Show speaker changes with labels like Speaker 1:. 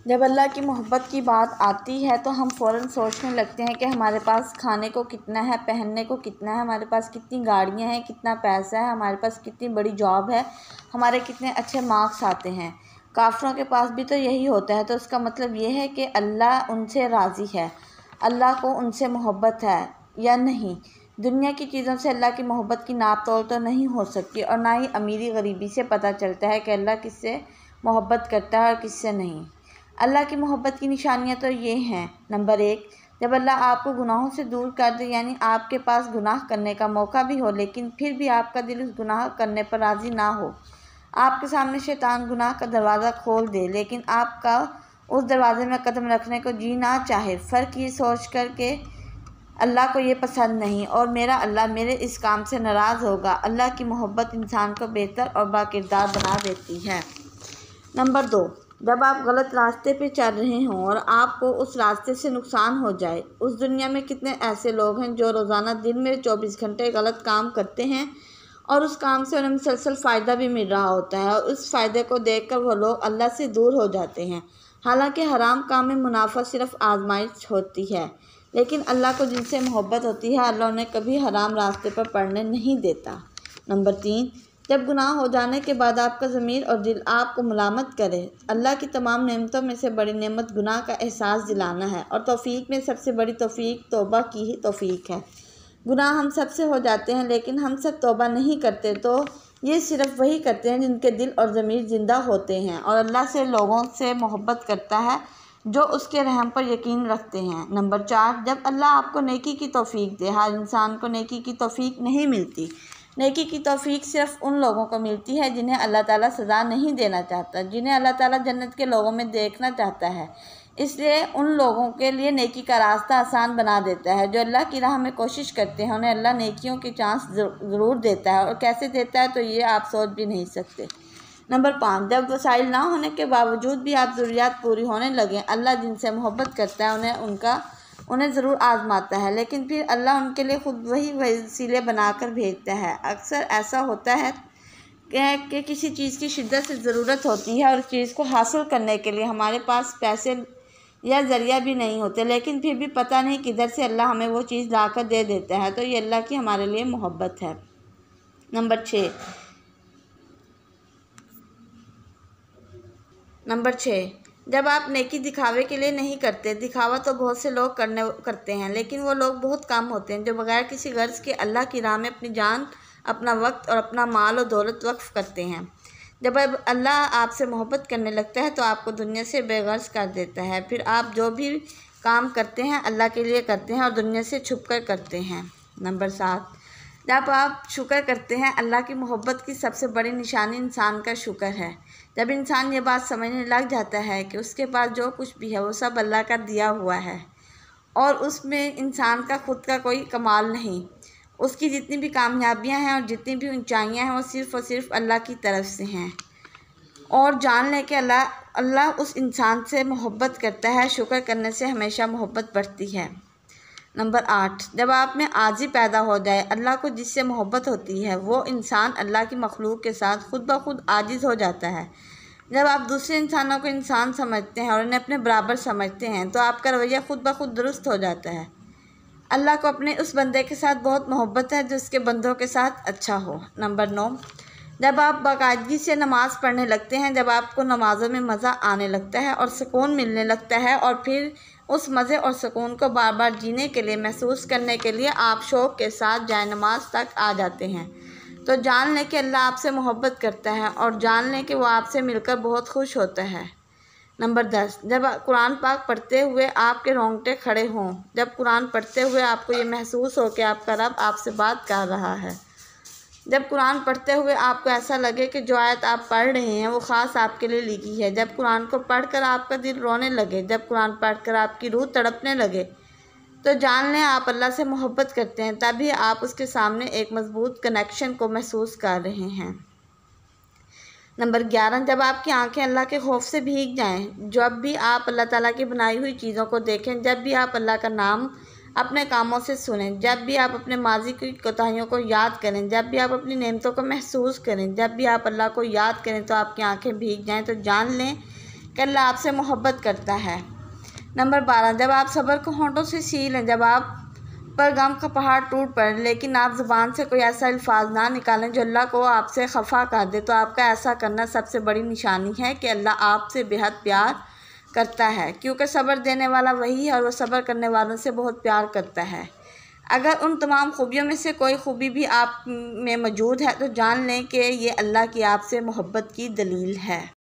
Speaker 1: जब अल्लाह की मोहब्बत की बात आती है तो हम फ़ौरन सोचने लगते हैं कि हमारे पास खाने को कितना है, पहनने को कितना है, हमारे पास कितनी गाड़ियाँ हैं, कितना पैसा है, हमारे पास कितनी बड़ी जॉब है, हमारे कितने अच्छे मार्क्स आते हैं। काफ़िरों के पास भी तो यही होता है। तो इसका मतलब ये है कि अल्लाह उनसे राज़ी है, अल्लाह को उनसे मोहब्बत है या नहीं। दुनिया की चीज़ों से अल्लाह की मोहब्बत की नाप तोल तो नहीं हो सकती, और ना ही अमीरी गरीबी से पता चलता है कि अल्लाह किससे मोहब्बत करता है और किससे नहीं। अल्लाह की मोहब्बत की निशानियाँ तो ये हैं। नंबर 1, जब अल्लाह आपको गुनाहों से दूर कर दे, यानी आपके पास गुनाह करने का मौका भी हो लेकिन फिर भी आपका दिल उस गुनाह करने पर राज़ी ना हो। आपके सामने शैतान गुनाह का दरवाज़ा खोल दे लेकिन आपका उस दरवाज़े में कदम रखने को जी ना चाहे। फ़र्क ये सोच कर के अल्लाह को ये पसंद नहीं और मेरा अल्लाह मेरे इस काम से नाराज़ होगा। अल्लाह की मोहब्बत इंसान को बेहतर और बाकिरदार बना देती है। नंबर 2, जब आप गलत रास्ते पे चल रहे हों और आपको उस रास्ते से नुकसान हो जाए। उस दुनिया में कितने ऐसे लोग हैं जो रोज़ाना दिन में 24 घंटे गलत काम करते हैं और उस काम से उन्हें मुसलसल फ़ायदा भी मिल रहा होता है, और उस फ़ायदे को देखकर वो लोग अल्लाह से दूर हो जाते हैं। हालांकि हराम काम में मुनाफा सिर्फ आजमाइश होती है, लेकिन अल्लाह को जिनसे मोहब्बत होती है अल्लाह उन्हें कभी हराम रास्ते पर पड़ने नहीं देता। नंबर 3, जब गुनाह हो जाने के बाद आपका ज़मीर और दिल आपको मलामत करे। अल्लाह की तमाम नेमतों में से बड़ी नेमत गुनाह का एहसास दिलाना है, और तौफ़ीक में सबसे बड़ी तौफ़ीक तौबा की ही तौफ़ीक है। गुनाह हम सब से हो जाते हैं लेकिन हम सब तौबा नहीं करते, तो ये सिर्फ़ वही करते हैं जिनके दिल और ज़मीर ज़िंदा होते हैं और अल्लाह से लोगों से मोहब्बत करता है जो उसके रहम पर यकीन रखते हैं। नंबर 4, जब अल्लाह आपको नेकी की तौफ़ीक दे। हर इंसान को नेकी की तौफ़ीक नहीं मिलती। नेकी की तौफ़ीक सिर्फ़ उन लोगों को मिलती है जिन्हें अल्लाह ताला सज़ा नहीं देना चाहता, जिन्हें अल्लाह ताला जन्नत के लोगों में देखना चाहता है। इसलिए उन लोगों के लिए नेकी का रास्ता आसान बना देता है। जो अल्लाह की राह में कोशिश करते हैं उन्हें अल्लाह नेकियों की चांस ज़रूर देता है, और कैसे देता है तो ये आप सोच भी नहीं सकते। नंबर 5, जब वसाइल ना होने के बावजूद भी आप ज़रूरियात पूरी होने लगें, अल्लाह जिनसे मोहब्बत करता है उन्हें ज़रूर आज़माता है, लेकिन फिर अल्लाह उनके लिए ख़ुद वही वसीले बनाकर भेजता है। अक्सर ऐसा होता है कि किसी चीज़ की शिद्दत से ज़रूरत होती है और उस चीज़ को हासिल करने के लिए हमारे पास पैसे या ज़रिया भी नहीं होते, लेकिन फिर भी पता नहीं किधर से अल्लाह हमें वो चीज़ ला कर दे देता है। तो ये अल्लाह की हमारे लिए मोहब्बत है। नंबर 6, जब आप नेकी दिखावे के लिए नहीं करते। दिखावा तो बहुत से लोग करते हैं, लेकिन वो लोग बहुत कम होते हैं जो बगैर किसी गर्ज़ के अल्लाह की राह में अपनी जान, अपना वक्त और अपना माल और दौलत वक्फ़ करते हैं। जब अब अल्लाह आपसे मोहब्बत करने लगता है तो आपको दुनिया से बेगर्ज़ कर देता है। फिर आप जो भी काम करते हैं अल्लाह के लिए करते हैं और दुनिया से छुप कर करते हैं। नंबर 7, जब आप शुक्र करते हैं। अल्लाह की मोहब्बत की सबसे बड़ी निशानी इंसान का शुक्र है। जब इंसान ये बात समझने लग जाता है कि उसके पास जो कुछ भी है वो सब अल्लाह का दिया हुआ है और उसमें इंसान का खुद का कोई कमाल नहीं, उसकी जितनी भी कामयाबियां हैं और जितनी भी ऊंचाइयां हैं वो सिर्फ़ और सिर्फ अल्लाह की तरफ से हैं, और जान लें कि अल्लाह उस इंसान से मोहब्बत करता है। शुक्र करने से हमेशा मोहब्बत बढ़ती है। नंबर 8, जब आप में आजी पैदा हो जाए। अल्लाह को जिससे मोहब्बत होती है वो इंसान अल्लाह की मखलूक के साथ खुद ब खुद आजिज़ हो जाता है। जब आप दूसरे इंसानों को इंसान समझते हैं और उन्हें अपने बराबर समझते हैं तो आपका रवैया खुद ब खुद दुरुस्त हो जाता है। अल्लाह को अपने उस बंदे के साथ बहुत मोहब्बत है जो उसके बंदों के साथ अच्छा हो। नंबर 9, जब आप बाकायदगी से नमाज़ पढ़ने लगते हैं। जब आपको नमाज़ों में मज़ा आने लगता है और सुकून मिलने लगता है, और फिर उस मज़े और सुकून को बार बार जीने के लिए, महसूस करने के लिए आप शौक़ के साथ जाए नमाज तक आ जाते हैं, तो जान लें कि अल्लाह आपसे मोहब्बत करता है और जान लें कि वो आपसे मिलकर बहुत खुश होता है। नंबर 10, जब कुरान पाक पढ़ते हुए आपके रोंगटे खड़े हों। जब कुरान पढ़ते हुए आपको ये महसूस हो कि आपका रब आपसे बात कर रहा है। जब कुरान पढ़ते हुए आपको ऐसा लगे कि जो आयत आप पढ़ रहे हैं वो ख़ास आपके लिए लिखी है। जब कुरान को पढ़कर आपका दिल रोने लगे, जब कुरान पढ़कर आपकी रूह तड़पने लगे, तो जान लें आप अल्लाह से मोहब्बत करते हैं। तभी आप उसके सामने एक मज़बूत कनेक्शन को महसूस कर रहे हैं। नंबर 11, जब आपकी आंखें अल्लाह के खौफ से भीग जाएं। जब भी आप अल्लाह ताला की बनाई हुई चीज़ों को देखें, जब भी आप अल्लाह का नाम अपने कामों से सुनें, जब भी आप अपने माजी की कोताहियों को याद करें, जब भी आप अपनी नेमतों को महसूस करें, जब भी आप अल्लाह को याद करें तो आपकी आंखें भीग जाएं, तो जान लें कि अल्लाह आपसे मोहब्बत करता है। नंबर 12, जब आप सब्र को होंठों से सी लें, जब आप पर गम का पहाड़ टूट पड़े लेकिन आप ज़ुबान से कोई ऐसा अल्फाज ना निकालें जो अल्लाह को आपसे खफा कर दे, तो आपका ऐसा करना सबसे बड़ी निशानी है कि अल्लाह आपसे बेहद प्यार करता है, क्योंकि सब्र देने वाला वही है और वह सब्र करने वालों से बहुत प्यार करता है। अगर उन तमाम खूबियों में से कोई खूबी भी आप में मौजूद है तो जान लें कि ये अल्लाह की आपसे मोहब्बत की दलील है।